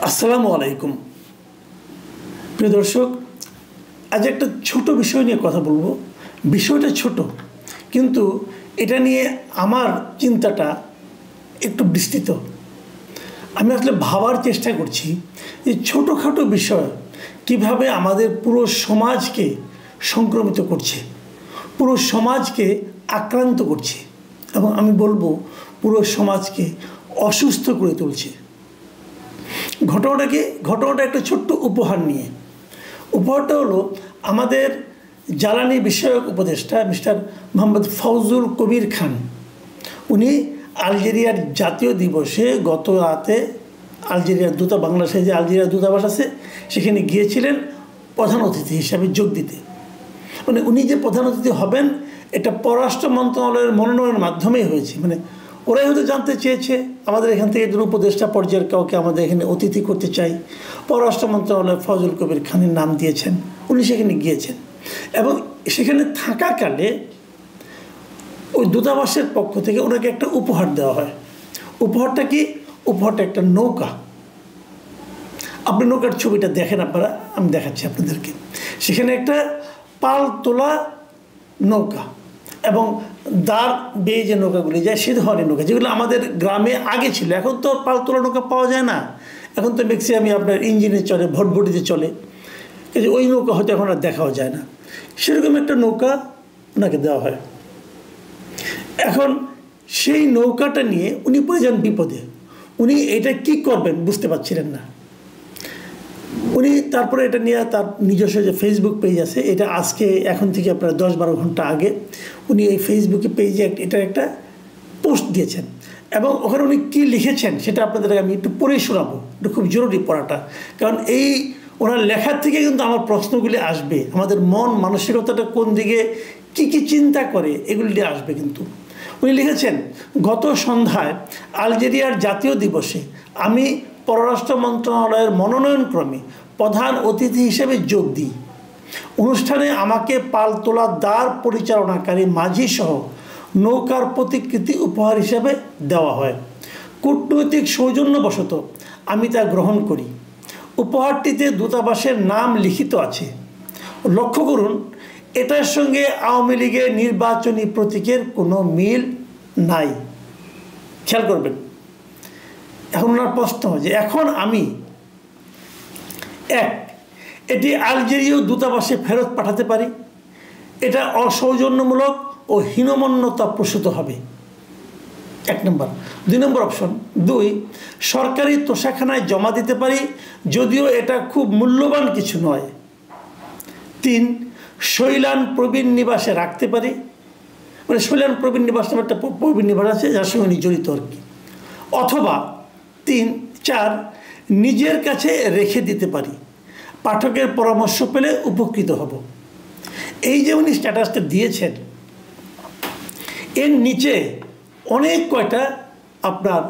আসসালামু আলাইকুম প্রিয় দর্শক, আজ একটা ছোট বিষয় নিয়ে কথা বলবো। বিষয়টা ছোট, কিন্তু এটা নিয়ে আমার চিন্তাটা একটু বিস্তৃত। আমি আসলে ভাবার চেষ্টা করছি যে ছোটোখাটো বিষয় কিভাবে আমাদের পুরো সমাজকে সংক্রমিত করছে, পুরো সমাজকে আক্রান্ত করছে, এবং আমি বলবো পুরো সমাজকে অসুস্থ করে তুলছে। ঘটনাটা একটা ছোট্ট উপহার নিয়ে। উপহারটা হলো আমাদের জ্বালানি বিষয়ক উপদেষ্টা মিস্টার মোহাম্মদ ফজলুল কবির খান। উনি আলজেরিয়ার জাতীয় দিবসে গত রাতে আলজেরিয়ার বাংলাদেশে যে আলজেরিয়ার দূতাবাস আছে সেখানে গিয়েছিলেন প্রধান অতিথি হিসাবে যোগ দিতে। মানে উনি যে প্রধান অতিথি হবেন এটা পররাষ্ট্র মন্ত্রণালয়ের মনোনয়নের মাধ্যমেই হয়েছে। মানে ওরাই হয়তো জানতে চেয়েছে আমাদের এখান থেকে একজন উপদেষ্টা পর্যায়ের কাউকে আমাদের এখানে অতিথি করতে চাই। পররাষ্ট্র মন্ত্রণালয় ফজলুল কবির খানের নাম দিয়েছেন, উনি সেখানে গিয়েছেন এবং সেখানে থাকাকালে ওই দূতাবাসের পক্ষ থেকে ওনাকে একটা উপহার দেওয়া হয়। উপহারটা কি? উপহারটা একটা নৌকা। আপনি নৌকার ছবিটা দেখেন আপনারা, আমি দেখাচ্ছি আপনাদেরকে। সেখানে একটা পাল তোলা নৌকা এবং দাঁড় বেয়ে যে নৌকাগুলি যায় সে ধরনের নৌকা, যেগুলো আমাদের গ্রামে আগে ছিল। এখন তো পাল তোলা নৌকা পাওয়া যায় না, এখন তো ম্যাক্সিমামই আপনার ইঞ্জিনে চলে, ভটভটিতে চলে। কিন্তু ওই নৌকা হয়তো এখন আর দেখাও যায় না। সেরকম একটা নৌকা ওনাকে দেওয়া হয়। এখন সেই নৌকাটা নিয়ে উনি পড়ে যান বিপদে। উনি এটা কি করবেন বুঝতে পারছিলেন না। উনি তারপরে এটা নিয়ে তার নিজস্ব যে ফেসবুক পেজ আছে, এটা আজকে এখন থেকে আপনার 10-12 ঘন্টা আগে উনি এই ফেসবুকে পেজে এটা একটা পোস্ট দিয়েছেন এবং ওখানে উনি কী লিখেছেন সেটা আপনাদের আমি একটু পড়ে শোনাবো। এটা খুব জরুরি পড়াটা, কারণ এই ওনার লেখার থেকে কিন্তু আমার প্রশ্নগুলি আসবে, আমাদের মন মানসিকতাটা কোন দিকে কী কী চিন্তা করে এগুলি দিয়ে আসবে। কিন্তু উনি লিখেছেন, গত সন্ধ্যায় আলজেরিয়ার জাতীয় দিবসে আমি পররাষ্ট্র মন্ত্রণালয়ের মনোনয়নক্রমে প্রধান অতিথি হিসেবে যোগ দিই। অনুষ্ঠানে আমাকে পাল তোলা দাঁড় পরিচালনাকারী মাঝি সহ নৌকার প্রতিকৃতি উপহার হিসেবে দেওয়া হয়। কূটনৈতিক সৌজন্যবশত আমি তা গ্রহণ করি। উপহারটিতে দূতাবাসের নাম লিখিত আছে। লক্ষ্য করুন, এটার সঙ্গে আওয়ামী লীগের নির্বাচনী প্রতীকের কোনো মিল নাই। খেয়াল করবেন। এখন ওনার প্রশ্ন যে এখন আমি এটি আলজেরীয় দূতাবাসে ফেরত পাঠাতে পারি, এটা অসৌজন্যমূলক ও হীনমন্যতা প্রসূত হবে। 1 নম্বর। 2 নম্বর অপশন, 2 সরকারি তোষাখানায় জমা দিতে পারি, যদিও এটা খুব মূল্যবান কিছু নয়। 3 শৈলান প্রবীণ নিবাসে রাখতে পারি। মানে শৈলান প্রবীণ নিবাস নামে একটা প্রবীণ নিবাস আছে যার সঙ্গে উনি জড়িত আর কি। অথবা 4 নিজের কাছে রেখে দিতে পারি, পাঠকের পরামর্শ পেলে উপকৃত হব। এই যে উনি স্ট্যাটাসটা দিয়েছেন, এর নিচে অনেক কয়টা আপনার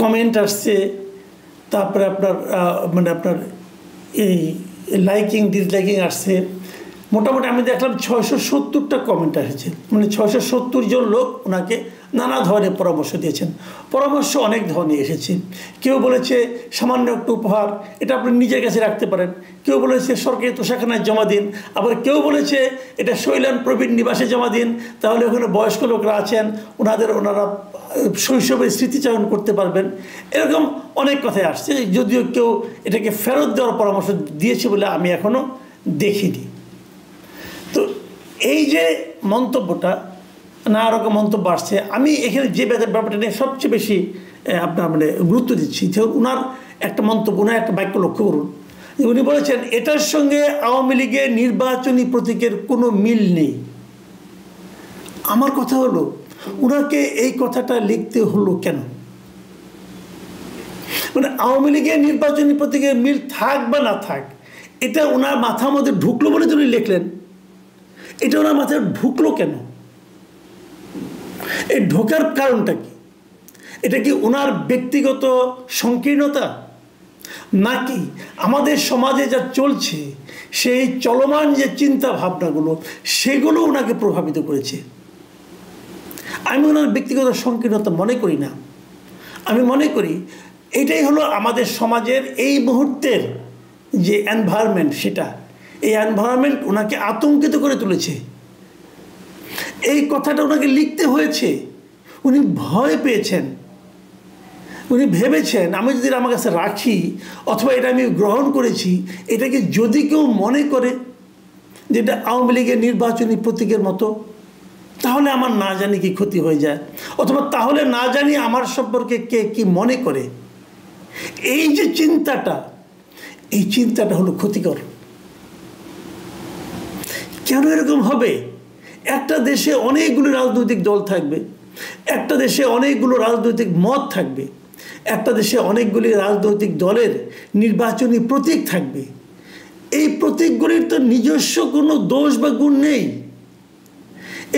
কমেন্ট আসছে, তারপরে আপনার এই লাইকিং ডিসলাইকিং আসছে। মোটামুটি আমি দেখলাম 670টা কমেন্ট এসেছে। মানে 670 জন লোক ওনাকে নানা ধরনের পরামর্শ দিয়েছেন। পরামর্শ অনেক ধরনের এসেছে। কেউ বলেছে সামান্য একটু উপহার, এটা আপনি নিজের কাছে রাখতে পারেন। কেউ বলেছে সরকারি তোষাখানায় জমা দিন। আবার কেউ বলেছে এটা শৈলান প্রবীণ নিবাসে জমা দিন, তাহলে ওখানে বয়স্ক লোকরা আছেন, ওনারা শৈশবের স্মৃতিচারণ করতে পারবেন। এরকম অনেক কথাই আসছে, যদিও কেউ এটাকে ফেরত দেওয়ার পরামর্শ দিয়েছে বলে আমি এখনও দেখিনি। তো এই যে মন্তব্যটা, নানা রকম মন্তব্য আসছে, আমি এখানে যে ব্যাপারটা নিয়ে সবচেয়ে বেশি আপনার গুরুত্ব দিচ্ছি যে ওনার একটা মন্তব্য, ওনার একটা বাক্য লক্ষ্য করুন। উনি বলেছেন এটার সঙ্গে আওয়ামী লীগের নির্বাচনী প্রতীকের কোনো মিল নেই। আমার কথা হলো, ওনাকে এই কথাটা লিখতে হলো কেন? মানে আওয়ামী লীগের নির্বাচনী প্রতীকের মিল থাক বা না থাক, এটা ওনার মাথার মধ্যে ঢুকলো বলে উনি লিখলেন। এটা ওনার মাথায় ঢুকলো কেন? এই ঢোকার কারণটা কি? এটা কি ওনার ব্যক্তিগত সংকীর্ণতা, নাকি আমাদের সমাজে যা চলছে সেই চলমান যে চিন্তা ভাবনাগুলো সেগুলো ওনাকে প্রভাবিত করেছে? আমি ওনার ব্যক্তিগত সংকীর্ণতা মনে করি না। আমি মনে করি এটাই হলো আমাদের সমাজের এই মুহূর্তের যে এনভায়রনমেন্ট, সেটা এই এনভায়রনমেন্ট ওনাকে আতঙ্কিত করে তুলেছে। এই কথাটা ওনাকে লিখতে হয়েছে। উনি ভয় পেয়েছেন, উনি ভেবেছেন আমি যদি আমার কাছে রাখি অথবা এটা আমি গ্রহণ করেছি, এটাকে যদি কেউ মনে করে যে এটা আওয়ামী লীগের নির্বাচনী প্রতীকের মতো, তাহলে আমার না জানি কি ক্ষতি হয়ে যায়, অথবা তাহলে না জানি আমার সম্পর্কে কে কি মনে করে। এই যে চিন্তাটা, এই চিন্তাটা হলো ক্ষতিকর। কেন এরকম হবে? একটা দেশে অনেকগুলো রাজনৈতিক দল থাকবে, একটা দেশে অনেকগুলো রাজনৈতিক মত থাকবে, একটা দেশে অনেকগুলি রাজনৈতিক দলের নির্বাচনী প্রতীক থাকবে। এই প্রতীকগুলির তো নিজস্ব কোনো দোষ বা গুণ নেই।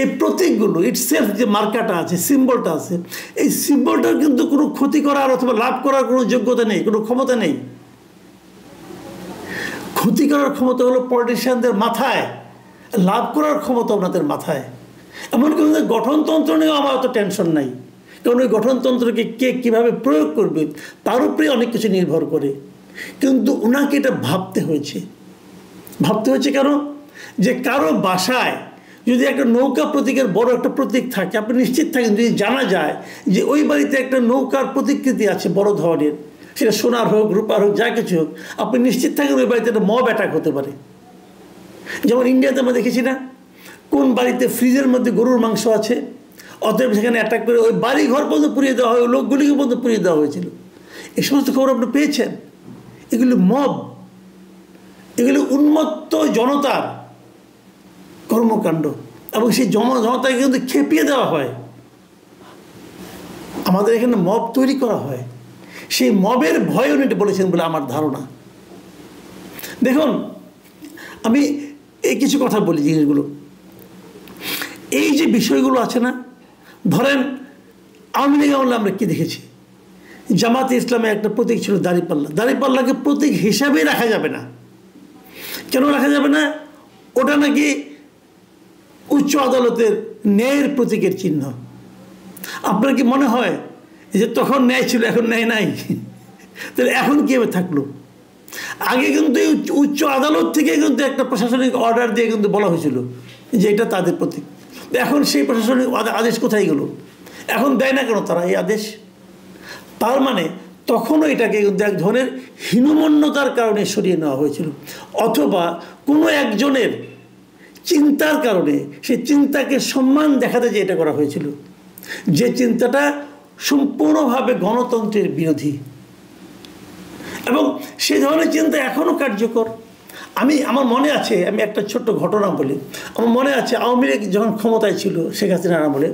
এই প্রতীকগুলো ইটসেলফ যে মার্কাটা আছে, সিম্বলটা আছে, এই সিম্বলটার কিন্তু কোনো ক্ষতি করার অথবা লাভ করার কোনো যোগ্যতা নেই, কোনো ক্ষমতা নেই। ক্ষতি করার ক্ষমতা হলো পলিটিশিয়ানদের মাথায়, লাভ করার ক্ষমতা ওনাদের মাথায়। এমনকি ওদের গঠনতন্ত্র নিয়েও আমার অত টেনশন নাই, কারণ ওই গঠনতন্ত্রকে কে কীভাবে প্রয়োগ করবে তার উপরে অনেক কিছু নির্ভর করে। কিন্তু ওনাকে এটা ভাবতে হয়েছে। ভাবতে হয়েছে কেন? যে কারো বাসায় যদি একটা নৌকা প্রতীকের বড় একটা প্রতীক থাকে, আপনি নিশ্চিত থাকেন যদি জানা যায় যে ওই বাড়িতে একটা নৌকার প্রতিকৃতি আছে বড় ধরনের, সেটা সোনার হোক রূপার হোক যা কিছু হোক, আপনি নিশ্চিত থাকেন ওই বাড়িতে একটা মব অ্যাটাক হতে পারে। যেমন ইন্ডিয়াতে আমরা দেখেছি না, কোন বাড়িতে ফ্রিজের মধ্যে গরুর মাংস আছে, অতএব সেখানে অ্যাটাক করে ওই বাড়ি ঘর পর্যন্ত পুড়িয়ে দেওয়া হয়, ওই লোকগুলিকে পর্যন্ত পুড়িয়ে দেওয়া হয়েছিল। এই সমস্ত খবর আপনি পেয়েছেন। এগুলি মব, এগুলি উন্মত্ত জনতার কর্মকাণ্ড, এবং সেই জনতাকে কিন্তু খেপিয়ে দেওয়া হয়। আমাদের এখানে মব তৈরি করা হয়, সেই মবের ভয় উনি বলেছেন বলে আমার ধারণা। দেখুন, আমি এই কিছু কথা বলি জিনিসগুলো, এই যে বিষয়গুলো আছে না, ধরেন আওয়ামী লীগ আমলে আমরা কি দেখেছি, জামাতে ইসলামে একটা প্রতীক ছিল দাঁড়িপাল্লা। দাঁড়িপাল্লাকে প্রতীক হিসাবেই রাখা যাবে না। কেন রাখা যাবে না? ওটা নাকি উচ্চ আদালতের ন্যায়ের প্রতীকের চিহ্ন। আপনার কি মনে হয় যে তখন ন্যায় ছিল এখন ন্যায় নাই? তাহলে এখন কীভাবে থাকলো? আগে কিন্তু উচ্চ আদালত থেকে কিন্তু একটা প্রশাসনিক অর্ডার দিয়ে কিন্তু বলা হয়েছিল যে এটা তাদের প্রতীক। এখন সেই প্রশাসনিক আদেশ কোথায় গেল? এখন দেয় না কেন তারা এই আদেশ? তার মানে তখনও এটাকে কিন্তু এক ধরনের হীনমন্যতার কারণে সরিয়ে নেওয়া হয়েছিল, অথবা কোনো একজনের চিন্তার কারণে, সেই চিন্তাকে সম্মান দেখাতে যে এটা করা হয়েছিল, যে চিন্তাটা সম্পূর্ণভাবে গণতন্ত্রের বিরোধী। এবং সেই ধরনের চিন্তা এখনও কার্যকর। আমার মনে আছে, আমি একটা ছোট্ট ঘটনা বলি। আমার মনে আছে আওয়ামী লীগ যখন ক্ষমতায় ছিল শেখ হাসিনার আমলে,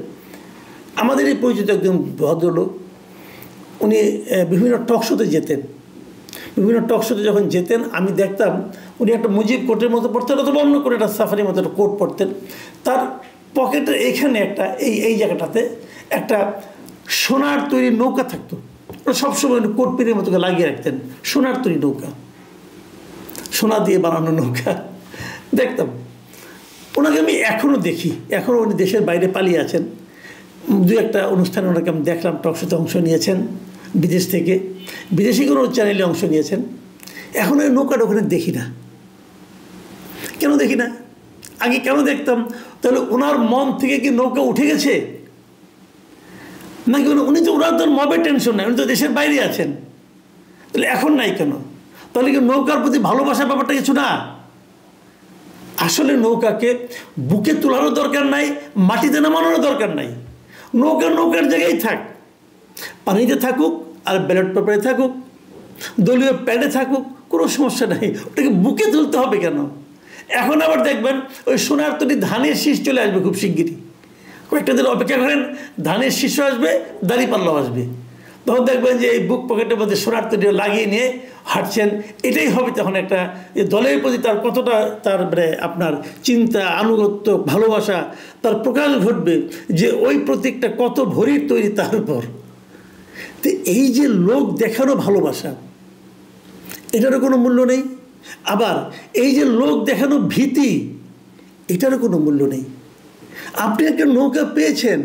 আমাদের এই পরিচিত একজন ভদ্রলোক, উনি বিভিন্ন টক শোতে যেতেন। বিভিন্ন টক শোতে যখন যেতেন আমি দেখতাম উনি একটা মুজিব কোটের মতো পড়তেন, অথবা অন্য করে একটা সাফারির মতো একটা কোট পরতেন। তার পকেটের এইখানে একটা এই জায়গাটাতে একটা সোনার তৈরি নৌকা থাকতো। ওরা সবসময় কোট পিনের মতো লাগিয়ে রাখতেন, সোনার তৈরি নৌকা, সোনা দিয়ে বানানো নৌকা দেখতাম। ওনাকে আমি এখনও দেখি, এখনও উনি দেশের বাইরে পালিয়ে আছেন। দু একটা অনুষ্ঠানে ওনাকে আমি দেখলাম, টক শোতে অংশ নিয়েছেন বিদেশ থেকে, বিদেশি কোনো চ্যানেলে অংশ নিয়েছেন। এখন ওই নৌকাটা ওখানে দেখি না। কেন দেখি না? আগে কেন দেখতাম? তাহলে ওনার মন থেকে কি নৌকা উঠে গেছে নাকি? উনি তো, ওনার তো মবের টেনশন নাই, উনি তো দেশের বাইরে আছেন। তাহলে এখন নাই কেন? তাহলে কি নৌকার প্রতি ভালোবাসার ব্যাপারটা কিছু না? আসলে নৌকাকে বুকে তোলারও দরকার নাই, মাটিতে নামানোরও দরকার নাই। নৌকার জায়গায় থাক, পানিতে থাকুক আর ব্যালট পেপারে থাকুক, দলীয় প্যাডে থাকুক, কোনো সমস্যা নাই। ওটাকে বুকে তুলতে হবে কেন? এখন আবার দেখবেন ওই সোনার তৈরি ধানের শীষ চলে আসবে খুব শিগগিরই। কয়েকটা দিন অপেক্ষা করেন, ধানের শীষ আসবে, দাঁড়িপাল্লাও আসবে। তখন দেখবেন যে এই বুক পকেটের মধ্যে সোনার তৈরি লাগিয়ে নিয়ে হাঁটছেন। এটাই হবে তখন একটা দলের প্রতি তার কতটা, তার মানে আপনার চিন্তা, আনুগত্য, ভালোবাসা, তার প্রকাশ ঘটবে যে ওই প্রতীকটা কত ভরির তৈরি তার উপর। তো এই যে লোক দেখানো ভালোবাসা, এটারও কোনো মূল্য নেই। আবার এই যে লোক দেখানো ভীতি, এটারও কোনো মূল্য নেই। আপনি একটা নৌকা পেয়েছেন,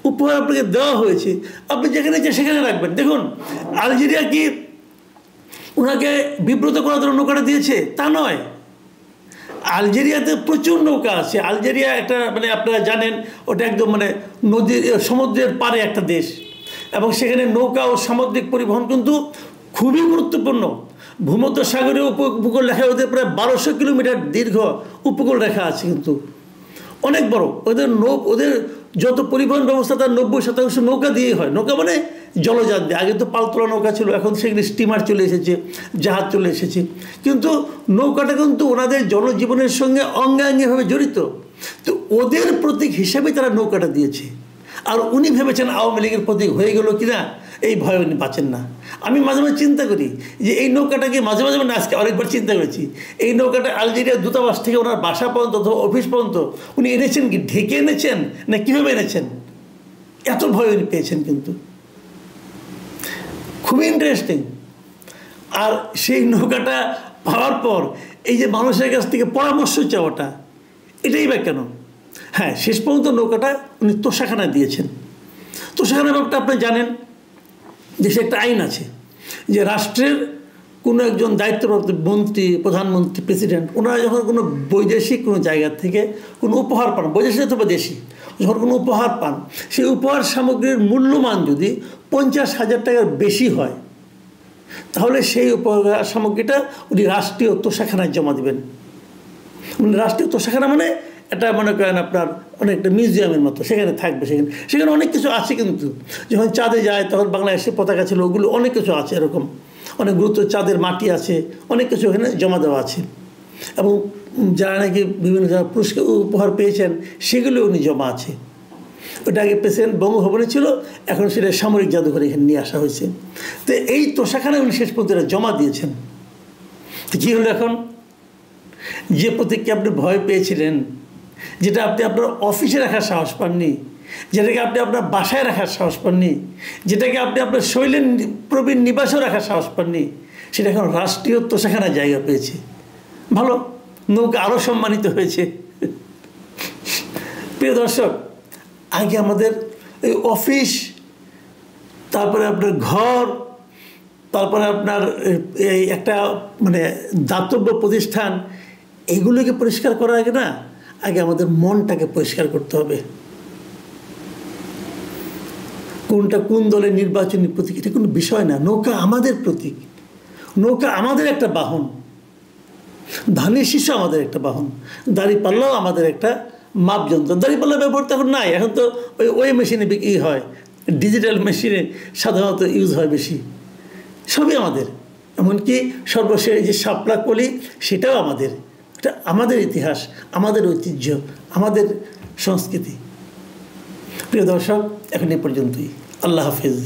উপহার আপনাকে দেওয়া হয়েছে, আপনি যেখানে ইচ্ছে সেখানে রাখবেন। দেখুন, আলজেরিয়া কি ওনাকে বিব্রত করার জন্য নৌকাটা দিয়েছে? তা নয়। আলজেরিয়াতে প্রচুর নৌকা আছে। আলজেরিয়া একটা মানে আপনারা জানেন ওটা একদম মানে নদীর সমুদ্রের পাড়ে একটা দেশ, এবং সেখানে নৌকা ও সামুদ্রিক পরিবহন কিন্তু খুবই গুরুত্বপূর্ণ। ভূমধ্য সাগরীয় উপকূল রেখা ওদের প্রায় 1200 কিলোমিটার দীর্ঘ উপকূল রেখা আছে, কিন্তু অনেক বড়। ওদের যত পরিবহন ব্যবস্থা তার 90% নৌকা দিয়েই হয়। নৌকা মানে জলযান দিয়ে। আগে তো পালতোলা নৌকা ছিল, এখন সেখানে স্টিমার চলে এসেছে, জাহাজ চলে এসেছে, কিন্তু নৌকাটা কিন্তু ওনাদের জনজীবনের সঙ্গে অঙ্গাঙ্গিভাবে জড়িত। তো ওদের প্রতীক হিসেবে তারা নৌকাটা দিয়েছে। আর উনি ভেবেছেন আওয়ামী লীগের প্রতীক হয়ে গেল কিনা, এই ভয়ে উনি বাঁচেন না। আমি মাঝে মাঝে চিন্তা করি যে এই নৌকাটাকে মাঝে মাঝে মানে আজকে অনেকবার চিন্তা করেছি, এই নৌকাটা আলজেরিয়ার দূতাবাস থেকে ওনার বাসা পর্যন্ত অথবা অফিস পর্যন্ত উনি এনেছেন কি, ঢেকে এনেছেন না কীভাবে এনেছেন? এত ভয় উনি পেয়েছেন। কিন্তু খুবই ইন্টারেস্টিং। আর সেই নৌকাটা পাওয়ার পর এই যে মানুষের কাছ থেকে পরামর্শ চাওয়াটা, এটাই বা কেন? হ্যাঁ, শেষ পর্যন্ত নৌকাটা উনি তোষাখানায় দিয়েছেন। তোষাখানা ব্যাপারটা আপনি জানেন, দেশে একটা আইন আছে যে রাষ্ট্রের কোনো একজন দায়িত্বপ্রাপ্ত মন্ত্রী, প্রধানমন্ত্রী, প্রেসিডেন্ট, ওনারা যখন কোনো বৈদেশিক কোনো জায়গা থেকে কোনো উপহার পান, বৈদেশিক অথবা দেশি, যখন কোনো উপহার পান, সেই উপহার সামগ্রীর মূল্যমান যদি 50,000 টাকার বেশি হয়, তাহলে সেই উপহার সামগ্রীটা উনি রাষ্ট্রীয় তোষাখানায় জমা দেবেন। মানে রাষ্ট্রীয় তোষাখানা মানে এটা মনে করেন আপনার অনেকটা মিউজিয়ামের মতো, সেখানে থাকবে। সেখানে অনেক কিছু আছে। কিন্তু যখন চাঁদে যায় তখন বাংলাদেশের পতাকা ছিল, ওগুলো অনেক কিছু আছে, এরকম অনেক গুরুত্ব, চাঁদের মাটি আছে, অনেক কিছু এখানে জমা দেওয়া আছে। এবং যারা নাকি বিভিন্ন পুরস্কার উপহার পেয়েছেন সেগুলো উনি জমা আছে। ওটা আগে প্রেসিডেন্ট বঙ্গভবনে ছিল, এখন সেটা সামরিক জাদুঘরে এখানে নিয়ে আসা হয়েছে। তো এই তোষাখানায় উনি শেষ পর্যন্ত জমা দিয়েছেন। তো কী হলো এখন? যে প্রতীককে আপনি ভয় পেয়েছিলেন, যেটা আপনি আপনার অফিসে রাখার সাহস পাননি, যেটাকে আপনি আপনার বাসায় রাখার সাহস পাননি, যেটাকে আপনি আপনার শৈলেন প্রবীণ নিবাসেও রাখার সাহস পাননি, সেটা এখন রাষ্ট্রীয় তোষাখানায় জায়গা পেয়েছে। ভালো, নৌকা আরও সম্মানিত হয়েছে। প্রিয় দর্শক, আগে আমাদের এই অফিস, তারপরে আপনার ঘর, তারপরে আপনার এই একটা মানে দাতব্য প্রতিষ্ঠান, এগুলোকে পরিষ্কার করার আগে না, আগে আমাদের মনটাকে পরিষ্কার করতে হবে। কোনটা কোন দলের নির্বাচনী প্রতীক এটা কোনো বিষয় না। নৌকা আমাদের প্রতীক, নৌকা আমাদের একটা বাহন, ধানের শীষ আমাদের একটা বাহন, দাঁড়িপাল্লাও আমাদের একটা মাপযন্ত্র। দাঁড়িপাল্লা ব্যবহার তো এখন নাই, এখন তো ওই মেশিনে হয়, ডিজিটাল মেশিনে সাধারণত ইউজ হয় বেশি। সবই আমাদের, এমনকি সর্বশেষ যে শাপলা কলি সেটাও আমাদের। এটা আমাদের ইতিহাস, আমাদের ঐতিহ্য, আমাদের সংস্কৃতি। প্রিয় দর্শক, এখন এই পর্যন্তই। আল্লাহ হাফিজ।